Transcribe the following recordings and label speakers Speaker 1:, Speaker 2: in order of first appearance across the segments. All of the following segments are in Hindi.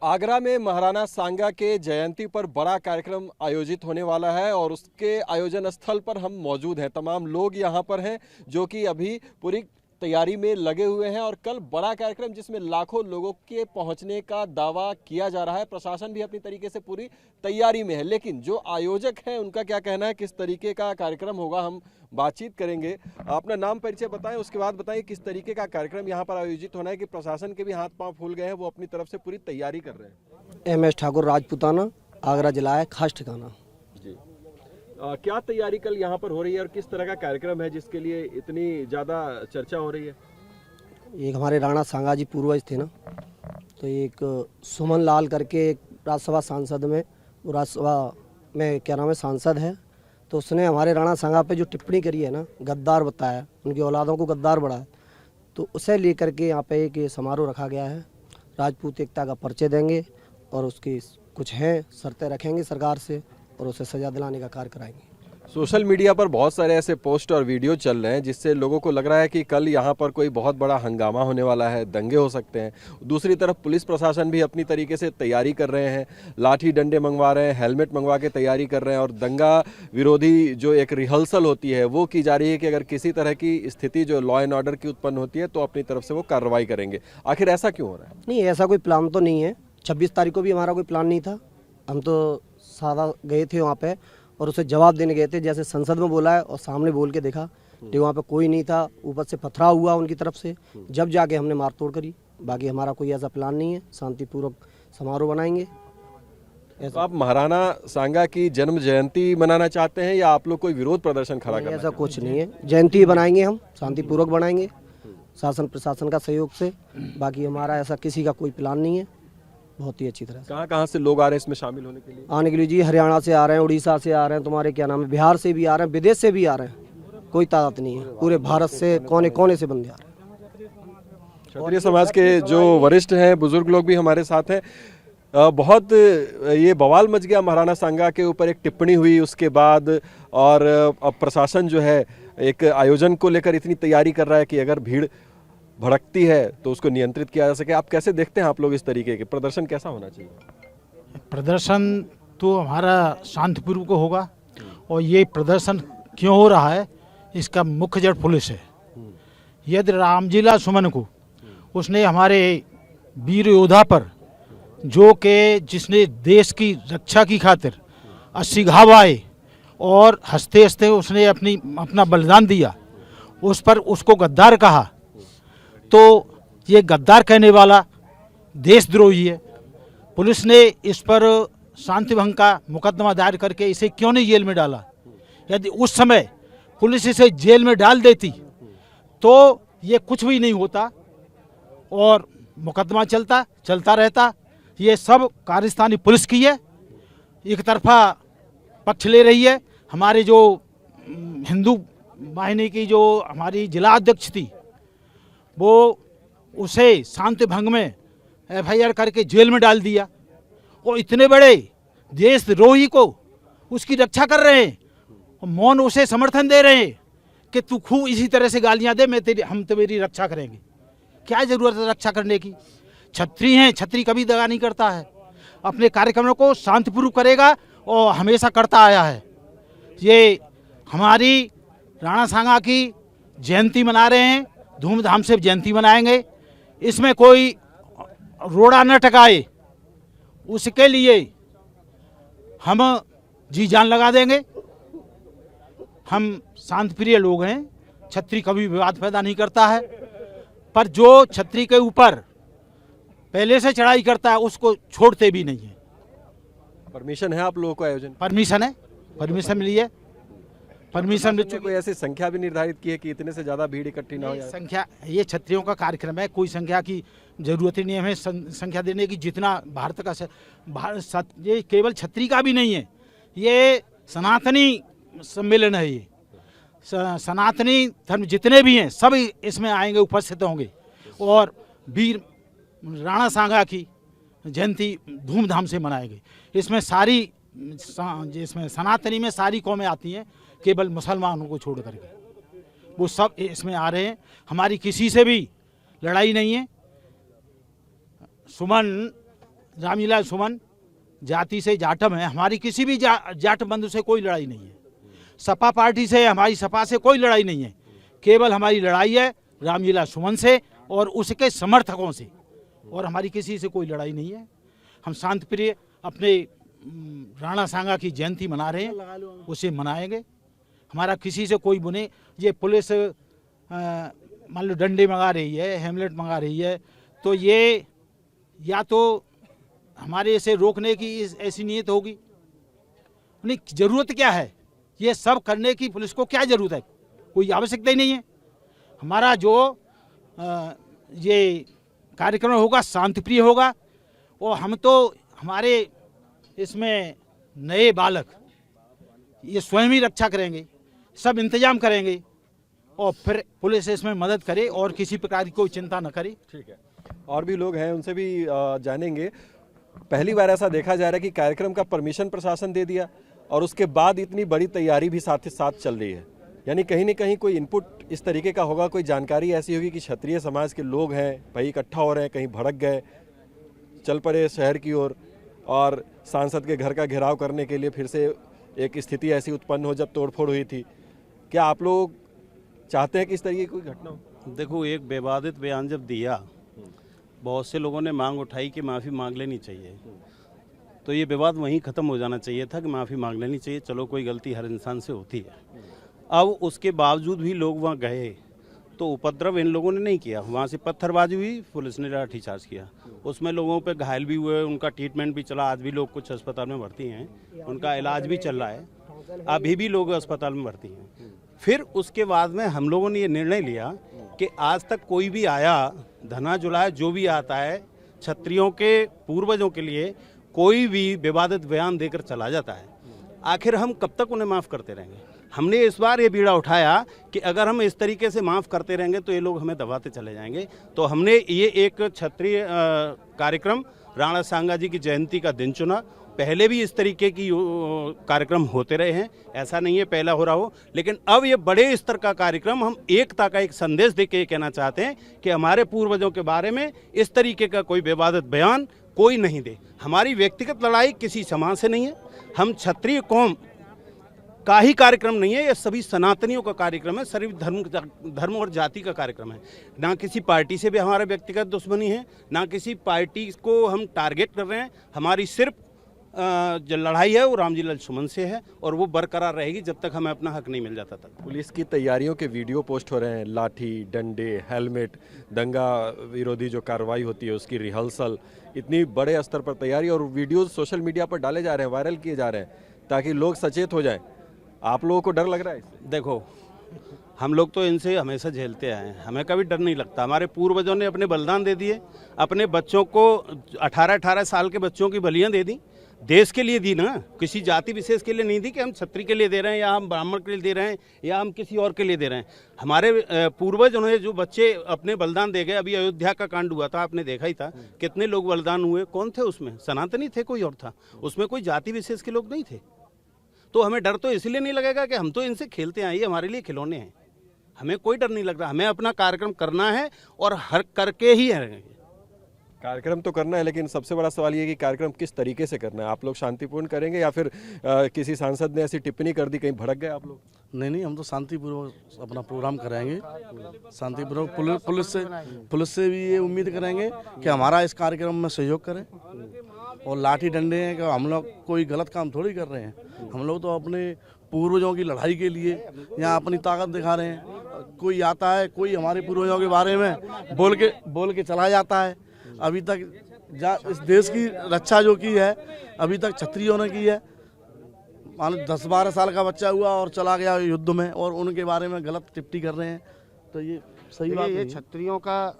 Speaker 1: आगरा में महाराणा सांगा के जयंती पर बड़ा कार्यक्रम आयोजित होने वाला है और उसके आयोजन स्थल पर हम मौजूद हैं। तमाम लोग यहां पर हैं जो कि अभी पूरी तैयारी में लगे हुए हैं और कल बड़ा कार्यक्रम जिसमें लाखों लोगों के पहुंचने का दावा किया जा रहा है। प्रशासन भी अपनी तरीके से पूरी तैयारी में है, लेकिन जो आयोजक हैं उनका क्या कहना है, किस तरीके का कार्यक्रम होगा, हम बातचीत करेंगे। अपना नाम परिचय बताएं, उसके बाद बताएं किस तरीके का कार्यक्रम यहाँ पर आयोजित होना है कि प्रशासन के भी हाथ पांव फूल गए हैं, वो अपनी तरफ से पूरी तैयारी कर रहे हैं।
Speaker 2: MS ठाकुर, राजपुताना, आगरा जिला है, खास ठिकाना
Speaker 1: जी। क्या तैयारी कल यहाँ पर हो रही है और किस तरह का कार्यक्रम है जिसके लिए इतनी ज़्यादा चर्चा हो रही है?
Speaker 2: एक हमारे राणा सांगा जी पूर्वज थे ना, तो एक सुमन लाल करके एक राज्यसभा सांसद में, वो राज्यसभा में क्या नाम है सांसद है, तो उसने हमारे राणा सांगा पे जो टिप्पणी करी है ना, गद्दार बताया, उनकी औलादों को गद्दार बढ़ाया, तो उसे लेकर के यहाँ पे एक समारोह रखा गया है। राजपूत एकता का परिचय देंगे और उसकी कुछ हैं शर्तें रखेंगे सरकार से और उसे सजा दिलाने का कार्य कराएंगे।
Speaker 1: सोशल मीडिया पर बहुत सारे ऐसे पोस्ट और वीडियो चल रहे हैं जिससे लोगों को लग रहा है कि कल यहाँ पर कोई बहुत बड़ा हंगामा होने वाला है, दंगे हो सकते हैं। दूसरी तरफ पुलिस प्रशासन भी अपनी तरीके से तैयारी कर रहे हैं, लाठी डंडे मंगवा रहे हैं, हेलमेट मंगवा के तैयारी कर रहे हैं और दंगा विरोधी जो एक रिहर्सल होती है वो की जा रही है कि अगर किसी तरह की स्थिति जो लॉ एंड ऑर्डर की उत्पन्न होती है तो अपनी तरफ से वो कार्रवाई करेंगे। आखिर ऐसा क्यों हो रहा है?
Speaker 2: नहीं, ऐसा कोई प्लान तो नहीं है। 26 तारीख को भी हमारा कोई प्लान नहीं था, हम तो सादा गए थे वहाँ पे और उसे जवाब देने गए थे, जैसे संसद में बोला है और सामने बोल के देखा, लेकिन वहाँ पे कोई नहीं था, ऊपर से पथराव हुआ उनकी तरफ से, जब जाके हमने मार तोड़ करी। बाकी हमारा कोई ऐसा प्लान नहीं है, शांतिपूर्वक समारोह बनाएंगे।
Speaker 1: तो आप महाराणा सांगा की जन्म जयंती मनाना चाहते हैं या आप लोग कोई विरोध प्रदर्शन खड़ा करना?
Speaker 2: ऐसा कुछ नहीं है, जयंती बनाएंगे, हम शांतिपूर्वक बनाएंगे शासन प्रशासन का सहयोग से। बाकी हमारा ऐसा किसी का कोई प्लान नहीं है। बहुत ही अच्छी तरह से
Speaker 1: कहाँ से लोग आ रहे हैं इसमें शामिल होने के लिए?
Speaker 2: आने के लिए जी, हरियाणा से आ रहे हैं, उड़ीसा से आ रहे हैं, तुम्हारे क्या नाम है, बिहार से भी आ रहे हैं, विदेश से भी आ रहे हैं, कोई तादाद नहीं है। पूरे भारत से कोने कोने से बंदे आ रहे हैं।
Speaker 1: क्षत्रिय समाज के जो वरिष्ठ हैं, बुजुर्ग लोग भी हमारे साथ हैं। बहुत ये बवाल मच गया महाराणा सांगा के ऊपर, एक टिप्पणी हुई उसके बाद, और अब प्रशासन जो है एक आयोजन को लेकर इतनी तैयारी कर रहा है कि अगर भीड़ भड़कती है तो उसको नियंत्रित किया जा सके। आप कैसे देखते हैं, आप लोग इस तरीके के प्रदर्शन कैसा होना चाहिए?
Speaker 3: प्रदर्शन तो हमारा शांतिपूर्वक होगा और ये प्रदर्शन क्यों हो रहा है इसका मुख्य जड़ पुलिस है। यदि रामजिला सुमन को उसने हमारे वीर योद्धा पर जो के जिसने देश की रक्षा की खातिर 80 घाव आए और हंसते हंसते उसने अपना बलिदान दिया, उस पर उसको गद्दार कहा, तो ये गद्दार कहने वाला देशद्रोही है। पुलिस ने इस पर शांति भंग का मुकदमा दायर करके इसे क्यों नहीं जेल में डाला? यदि उस समय पुलिस इसे जेल में डाल देती तो ये कुछ भी नहीं होता और मुकदमा चलता रहता। ये सब कारस्तानी पुलिस की है, एक तरफा पक्ष ले रही है। हमारे जो हिंदू वाहिनी की जो हमारी जिला अध्यक्ष थी, वो उसे शांति भंग में FIR करके जेल में डाल दिया और इतने बड़े देशद्रोही को उसकी रक्षा कर रहे हैं और मौन उसे समर्थन दे रहे हैं कि तू खूब इसी तरह से गालियां दे, हम तेरी रक्षा करेंगे। क्या जरूरत है रक्षा करने की? छत्री हैं, छत्री कभी दगा नहीं करता है, अपने कार्यक्रमों को शांतिपूर्वक करेगा और हमेशा करता आया है। ये हमारी राणा सांगा की जयंती मना रहे हैं, धूमधाम से जयंती मनाएंगे, इसमें कोई रोड़ा न टकाए उसके लिए हम जी जान लगा देंगे। हम शांतिप्रिय लोग हैं, छत्री कभी विवाद पैदा नहीं करता है, पर जो छत्री के ऊपर पहले से चढ़ाई करता है उसको छोड़ते भी नहीं है।
Speaker 1: परमिशन है आप लोगों को आयोजन?
Speaker 3: परमिशन है, परमिशन मिली है। परमिशन में
Speaker 1: कोई ऐसी संख्या भी निर्धारित की है कि इतने से ज्यादा भीड़ इकट्ठी ना हो जाए?
Speaker 3: संख्या, ये छत्रियों का कार्यक्रम है, कोई संख्या की जरूरत ही नहीं है हमें संख्या देने की। जितना भारत का ये केवल छत्री का भी नहीं है, ये सनातनी सम्मेलन है। ये सनातनी धर्म जितने भी हैं सब इसमें आएंगे, उपस्थित होंगे और वीर राणा सांगा की जयंती धूमधाम से मनाएंगे। इसमें सनातनी में सारी कौमें आती हैं, केवल मुसलमानों को छोड़ करके वो सब इसमें आ रहे हैं। हमारी किसी से भी लड़ाई नहीं है। सुमन रामलीला सुमन जाति से जाटम है, हमारी किसी भी जाट बंधु से कोई लड़ाई नहीं है। सपा पार्टी से, हमारी सपा से कोई लड़ाई नहीं है। केवल हमारी लड़ाई है रामलीला सुमन से और उसके समर्थकों से, और हमारी किसी से कोई लड़ाई नहीं है। हम शांति प्रिय अपने राणा सांगा की जयंती मना रहे हैं, उसे मनाएंगे। हमारा किसी से कोई बुने, ये पुलिस मान लो डंडे मंगा रही है, हेमलेट मंगा रही है, तो ये या तो हमारे इसे रोकने की ऐसी नीयत होगी। नहीं, जरूरत क्या है ये सब करने की? पुलिस को क्या जरूरत है? कोई आवश्यकता ही नहीं है। हमारा जो ये कार्यक्रम होगा शांतिप्रिय होगा, और हम तो हमारे इसमें नए बालक ये स्वयं ही रक्षा करेंगे, सब इंतजाम करेंगे, और फिर पुलिस इसमें मदद करे और किसी प्रकार की कोई चिंता न करे।
Speaker 1: ठीक है, और भी लोग हैं, उनसे भी जानेंगे। पहली बार ऐसा देखा जा रहा है कि कार्यक्रम का परमिशन प्रशासन दे दिया और उसके बाद इतनी बड़ी तैयारी भी साथ ही साथ चल रही है। यानी कहीं न कहीं कोई इनपुट इस तरीके का होगा, कोई जानकारी ऐसी होगी कि क्षत्रिय समाज के लोग हैं भाई इकट्ठा हो रहे हैं, कहीं भड़क गए, चल पड़े शहर की ओर, और सांसद के घर का घेराव करने के लिए फिर से एक स्थिति ऐसी उत्पन्न हो जब तोड़फोड़ हुई थी। क्या आप लोग चाहते हैं कि इस तरीके की कोई घटना हो?
Speaker 4: देखो, एक विवादित बयान जब दिया, बहुत से लोगों ने मांग उठाई कि माफ़ी मांग लेनी चाहिए, तो ये विवाद वहीं ख़त्म हो जाना चाहिए था कि माफ़ी मांग लेनी चाहिए। चलो, कोई गलती हर इंसान से होती है। अब उसके बावजूद भी लोग वहाँ गए तो उपद्रव इन लोगों ने नहीं किया। वहाँ से पत्थरबाजी हुई, पुलिस ने लाठीचार्ज किया, उसमें लोगों पे घायल भी हुए, उनका ट्रीटमेंट भी चला। आज भी लोग कुछ अस्पताल में भर्ती हैं, उनका इलाज भी चल रहा है, अभी भी लोग अस्पताल में भर्ती हैं। फिर उसके बाद में हम लोगों ने ये निर्णय लिया कि आज तक कोई भी आया, धना जुलाया, जो भी आता है, क्षत्रियों के पूर्वजों के लिए कोई भी विवादित बयान देकर चला जाता है। आखिर हम कब तक उन्हें माफ़ करते रहेंगे? हमने इस बार ये बीड़ा उठाया कि अगर हम इस तरीके से माफ़ करते रहेंगे तो ये लोग हमें दबाते चले जाएंगे। तो हमने ये एक क्षत्रिय कार्यक्रम राणा सांगा जी की जयंती का दिन चुना। पहले भी इस तरीके की कार्यक्रम होते रहे हैं, ऐसा नहीं है पहला हो रहा हो, लेकिन अब ये बड़े स्तर का कार्यक्रम हम एकता का एक संदेश दे के कहना चाहते हैं कि हमारे पूर्वजों के बारे में इस तरीके का कोई विवादित बयान कोई नहीं दे। हमारी व्यक्तिगत लड़ाई किसी समाज से नहीं है, हम क्षत्रिय कौम का ही कार्यक्रम नहीं है, यह सभी सनातनियों का कार्यक्रम है, सभी धर्म और जाति का कार्यक्रम है। ना किसी पार्टी से भी हमारा व्यक्तिगत दुश्मनी है, ना किसी पार्टी को हम टारगेट कर रहे हैं। हमारी सिर्फ जो लड़ाई है वो रामलीला सुमन से है, और वो बरकरार रहेगी जब तक हमें अपना हक नहीं मिल जाता तक।
Speaker 1: पुलिस की तैयारियों के वीडियो पोस्ट हो रहे हैं, लाठी, डंडे, हेलमेट, दंगा विरोधी जो कार्रवाई होती है उसकी रिहर्सल, इतनी बड़े स्तर पर तैयारी, और वीडियोस सोशल मीडिया पर डाले जा रहे हैं, वायरल किए जा रहे हैं ताकि लोग सचेत हो जाएं। आप लोगों को डर लग रहा है इससे?
Speaker 4: देखो, हम लोग तो इनसे हमेशा झेलते आए हैं, हमें कभी डर नहीं लगता। हमारे पूर्वजों ने अपने बलिदान दे दिए, अपने बच्चों को 18-18 साल के बच्चों की बलियां दे दी, देश के लिए दी ना, किसी जाति विशेष के लिए नहीं दी कि हम क्षत्रिय के लिए दे रहे हैं या हम ब्राह्मण के लिए दे रहे हैं या हम किसी और के लिए दे रहे हैं। हमारे पूर्वज उन्होंने जो बच्चे अपने बलिदान दे गए, अभी अयोध्या का कांड हुआ था, आपने देखा ही था, कितने लोग बलिदान हुए, कौन थे उसमें? सनातनी थे, कोई और था उसमें, कोई जाति विशेष के लोग नहीं थे। तो हमें डर तो इसलिए नहीं लगेगा कि हम तो इनसे खेलते आए, हमारे लिए खिलौने हैं, हमें कोई डर नहीं लग रहा। हमें अपना कार्यक्रम करना है और हर करके ही रहेंगे।
Speaker 1: कार्यक्रम तो करना है, लेकिन सबसे बड़ा सवाल ये है कि कार्यक्रम किस तरीके से करना है। आप लोग शांतिपूर्ण करेंगे या फिर किसी सांसद ने ऐसी टिप्पणी कर दी, कहीं भड़क गए आप लोग?
Speaker 5: नहीं, हम तो शांतिपूर्वक अपना प्रोग्राम कराएंगे, शांतिपूर्वक। पुलिस से भी ये उम्मीद करेंगे कि हमारा इस कार्यक्रम में सहयोग करें, और लाठी डंडे हैं कि हम लोग कोई गलत काम थोड़ी कर रहे हैं। हम लोग तो अपने पूर्वजों की लड़ाई के लिए यहाँ अपनी ताकत दिखा रहे हैं। कोई आता है, कोई हमारे पूर्वजों के बारे में बोल के चला जाता है। अभी तक इस देश की रक्षा जो की है अभी तक क्षत्रियों ने की है। मान लो 10-12 साल का बच्चा हुआ और चला गया युद्ध में, और उनके बारे में गलत टिप्पणी कर रहे हैं, तो ये सही बात नहीं है।
Speaker 6: क्षत्रियों का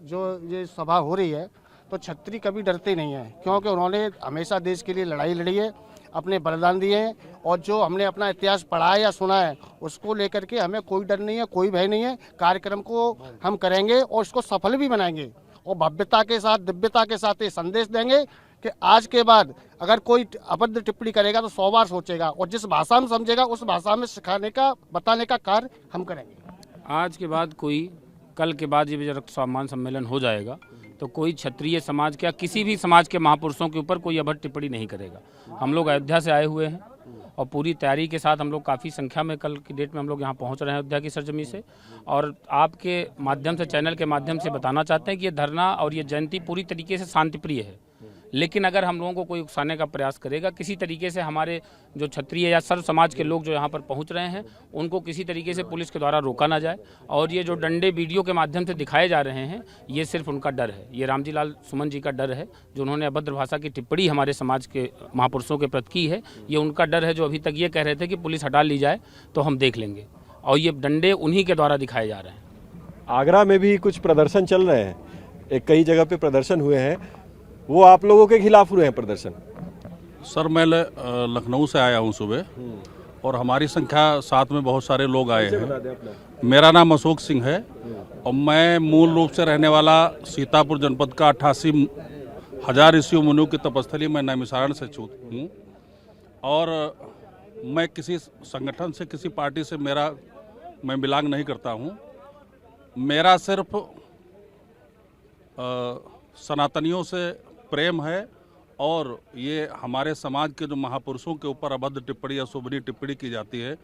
Speaker 6: जो ये सभा हो रही है, तो क्षत्रिय कभी डरते नहीं हैं, क्योंकि उन्होंने हमेशा देश के लिए लड़ाई लड़ी है, अपने बलिदान दिए हैं, और जो हमने अपना इतिहास पढ़ा है या सुना है उसको लेकर के हमें कोई डर नहीं है, कोई भय नहीं है। कार्यक्रम को हम करेंगे और उसको सफल भी बनाएंगे, और भव्यता के साथ, दिव्यता के साथ ये संदेश देंगे कि आज के बाद अगर कोई अभद्र टिप्पणी करेगा तो 100 बार सोचेगा, और जिस भाषा में समझेगा उस भाषा में सिखाने का, बताने का कार्य हम करेंगे।
Speaker 7: आज के बाद कल के बाद ये रक्त सम्मान सम्मेलन हो जाएगा, तो कोई क्षत्रिय समाज के या किसी भी समाज के महापुरुषों के ऊपर कोई अभद्र टिप्पणी नहीं करेगा। हम लोग अयोध्या से आए हुए हैं और पूरी तैयारी के साथ हम लोग काफ़ी संख्या में कल की डेट में हम लोग यहाँ पहुँच रहे हैं अयोध्या की सरजमी से, और आपके माध्यम से, चैनल के माध्यम से बताना चाहते हैं कि ये धरना और ये जयंती पूरी तरीके से शांतिप्रिय है। लेकिन अगर हम लोगों को कोई उकसाने का प्रयास करेगा, किसी तरीके से हमारे जो क्षत्रिय या सर्व समाज के लोग जो यहाँ पर पहुँच रहे हैं उनको किसी तरीके से पुलिस के द्वारा रोका ना जाए। और ये जो डंडे वीडियो के माध्यम से दिखाए जा रहे हैं, ये सिर्फ उनका डर है, ये रामजी लाल सुमन जी का डर है, जो उन्होंने अभद्र भाषा की टिप्पणी हमारे समाज के महापुरुषों के प्रति की है। ये उनका डर है, जो अभी तक ये कह रहे थे कि पुलिस हटा ली जाए तो हम देख लेंगे, और ये डंडे उन्हीं के द्वारा दिखाए जा रहे हैं।
Speaker 1: आगरा में भी कुछ प्रदर्शन चल रहे हैं, कई जगह पे प्रदर्शन हुए हैं, वो आप लोगों के खिलाफ हुए हैं प्रदर्शन?
Speaker 8: सर मैं लखनऊ से आया हूँ सुबह, और हमारी संख्या साथ में बहुत सारे लोग आए हैं। मेरा नाम अशोक सिंह है और मैं मूल रूप से रहने वाला सीतापुर जनपद का 88,000 ऋषियों मुनियों की तपस्थली मैं नैमिषारण से हूँ, और मैं किसी संगठन से, किसी पार्टी से मैं बिलोंग नहीं करता हूँ। मेरा सिर्फ सनातनियों से प्रेम है, और ये हमारे समाज के जो महापुरुषों के ऊपर अभद्र टिप्पणी या शोभनीय टिप्पणी की जाती है,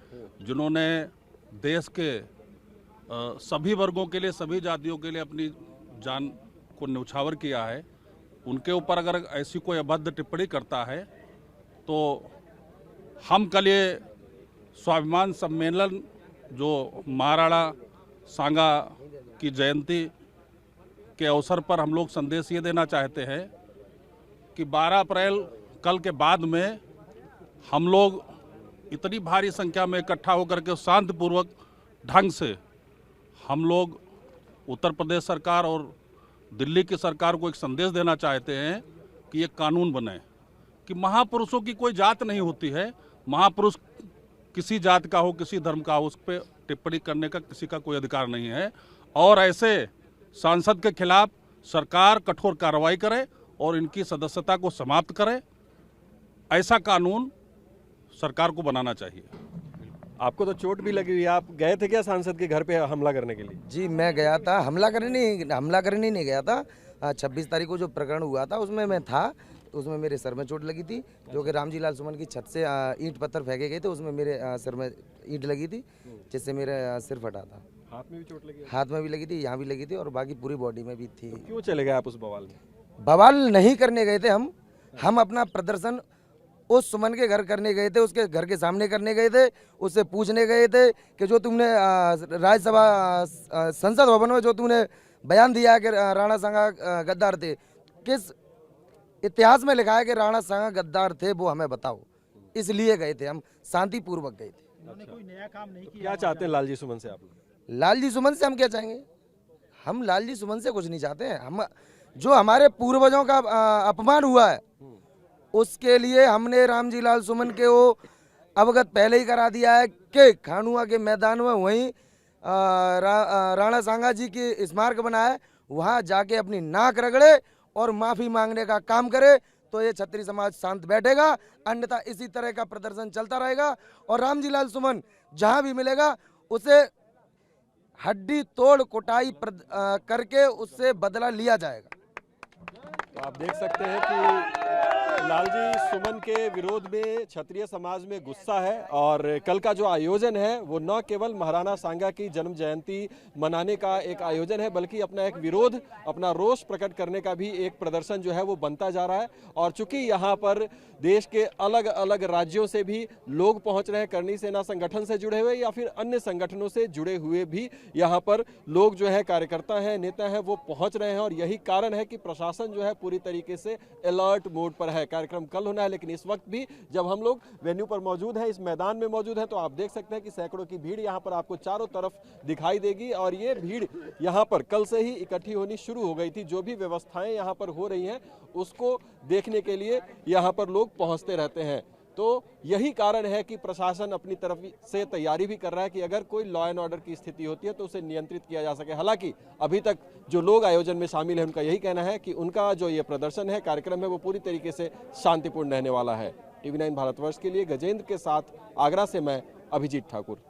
Speaker 8: जिन्होंने देश के सभी वर्गों के लिए, सभी जातियों के लिए अपनी जान को न्यौछावर किया है, उनके ऊपर अगर ऐसी कोई अभद्र टिप्पणी करता है तो हम कल ये स्वाभिमान सम्मेलन जो महाराणा सांगा की जयंती के अवसर पर हम लोग संदेश ये देना चाहते हैं कि 12 अप्रैल कल के बाद में हम लोग इतनी भारी संख्या में इकट्ठा होकर के शांतिपूर्वक ढंग से हम लोग उत्तर प्रदेश सरकार और दिल्ली की सरकार को एक संदेश देना चाहते हैं कि ये कानून बने कि महापुरुषों की कोई जात नहीं होती है, महापुरुष किसी जात का हो, किसी धर्म का हो, उस पर टिप्पणी करने का किसी का कोई अधिकार नहीं है, और ऐसे सांसद के खिलाफ सरकार कठोर कार्रवाई करे और इनकी सदस्यता को समाप्त करे। ऐसा कानून सरकार को बनाना चाहिए।
Speaker 1: आपको तो चोट भी लगी हुई है, आप गए थे क्या सांसद के घर पे हमला करने के लिए?
Speaker 9: जी मैं गया था, हमला करने नहीं गया था। 26 तारीख को जो प्रकरण हुआ था उसमें मैं था, उसमें मेरे सर में चोट लगी थी, जो कि रामजी लाल सुमन की छत से ईंट पत्थर फेंके गए थे, उसमें मेरे सर में ईंट लगी थी, जिससे मेरा सिर फटा था।
Speaker 1: हाथ में भी चोट लगी?
Speaker 9: हाथ में भी लगी थी, यहाँ भी लगी थी, और बाकी पूरी बॉडी में भी थी।
Speaker 1: तो क्यों चले गए आप उस बवाल में?
Speaker 9: बवाल नहीं करने गए थे हम अपना प्रदर्शन उस सुमन के घर करने गए थे, उसके घर के सामने करने गए थे, उससे पूछने गए थे कि जो तुमने राज्यसभा संसद भवन में जो तुमने बयान दिया कि राणा सांगा गद्दार थे, किस इतिहास में लिखा है कि राणा सांगा गद्दार थे, वो हमें बताओ। इसलिए गए थे हम, शांतिपूर्वक गए थे।
Speaker 3: कोई नया काम नहीं किया।
Speaker 1: क्या चाहते हैं लालजी सुमन से आप लोग?
Speaker 9: लालजी सुमन से हम क्या चाहेंगे? हम लालजी सुमन से कुछ नहीं चाहते हैं। हम जो हमारे पूर्वजों का अपमान हुआ है उसके लिए हमने रामजी लाल सुमन के वो अवगत पहले ही करा दिया है कि खानुआ के मैदान में वहीं राणा सांगा जी की स्मारक बना है, वहाँ जाके अपनी नाक रगड़े और माफ़ी मांगने का काम करे, तो ये क्षत्रिय समाज शांत बैठेगा। अन्यथा इसी तरह का प्रदर्शन चलता रहेगा, और रामजी लाल सुमन जहाँ भी मिलेगा उसे हड्डी तोड़ कुटाई करके उससे बदला लिया जाएगा।
Speaker 1: तो आप देख सकते हैं कि लालजी सुमन के विरोध में क्षत्रिय समाज में गुस्सा है, और कल का जो आयोजन है वो न केवल महाराणा सांगा की जन्म जयंती मनाने का एक आयोजन है, बल्कि अपना एक विरोध, अपना रोष प्रकट करने का भी एक प्रदर्शन जो है वो बनता जा रहा है। और चूंकि यहाँ पर देश के अलग अलग राज्यों से भी लोग पहुँच रहे हैं, करनी सेना संगठन से जुड़े हुए या फिर अन्य संगठनों से जुड़े हुए भी यहाँ पर लोग जो है, कार्यकर्ता हैं, नेता हैं, वो पहुँच रहे हैं, और यही कारण है कि प्रशासन जो है पूरी तरीके से अलर्ट मोड पर है। कार्यक्रम कल होना है, लेकिन इस वक्त भी जब हम लोग वेन्यू पर मौजूद हैं, इस मैदान में मौजूद हैं, तो आप देख सकते हैं कि सैकड़ों की भीड़ यहाँ पर आपको चारों तरफ दिखाई देगी, और ये भीड़ यहाँ पर कल से ही इकट्ठी होनी शुरू हो गई थी। जो भी व्यवस्थाएं यहाँ पर हो रही हैं उसको देखने के लिए यहाँ पर लोग पहुँचते रहते हैं। तो यही कारण है कि प्रशासन अपनी तरफ से तैयारी भी कर रहा है कि अगर कोई लॉ एंड ऑर्डर की स्थिति होती है तो उसे नियंत्रित किया जा सके। हालांकि अभी तक जो लोग आयोजन में शामिल हैं उनका यही कहना है कि उनका जो ये प्रदर्शन है, कार्यक्रम है, वो पूरी तरीके से शांतिपूर्ण रहने वाला है। TV9 भारतवर्ष के लिए गजेंद्र के साथ आगरा से मैं अभिजीत ठाकुर।